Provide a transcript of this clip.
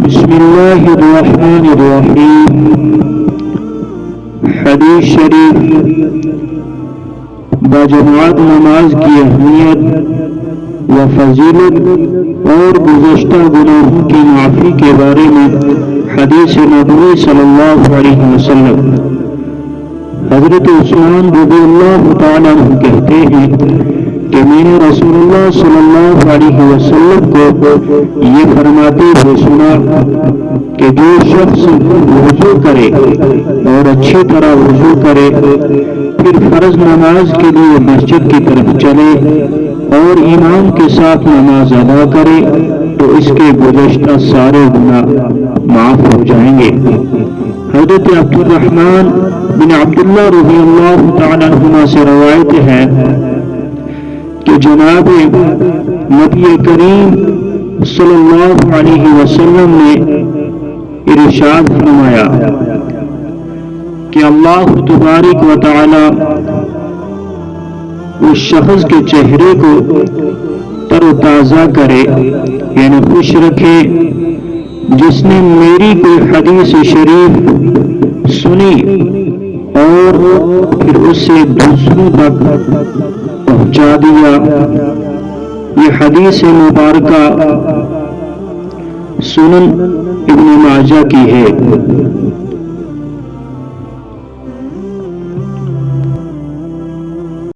بسم اللہ الرحمن الرحیم۔ حدیث شریف باجماعت نماز کی اہمیت و فضیلت اور گزشتہ گناہوں کی معافی کے بارے میں حدیث نبوی صلی اللہ علیہ وسلم۔ حضرت عثمان رضی اللہ تعالیٰ عنہ کہتے ہیں کہ میں نے رسول اللہ صلی اللہ علیہ وسلم کو یہ فرماتے ہوئے سنا کہ جو شخص وضو کرے اور اچھی طرح وضو کرے پھر فرض نماز کے لیے مسجد کی طرف چلے اور امام کے ساتھ نماز ادا کرے تو اس کے گزشتہ سارے گناہ معاف ہو جائیں گے۔ حضرت عبد الرحمن بن عبداللہ رضی اللہ تعالیٰ عنہما سے روایت ہے کہ جناب نبی کریم صلی اللہ علیہ وسلم نے ارشاد فرمایا کہ اللہ تبارک و تعالی اس شخص کے چہرے کو تر و تازہ کرے یعنی خوش رکھے جس نے میری کوئی حدیث شریف سنی اور پھر اسے دوسروں تک پہنچا دیا۔ یہ حدیث مبارکہ سنن ابن ماجہ کی ہے۔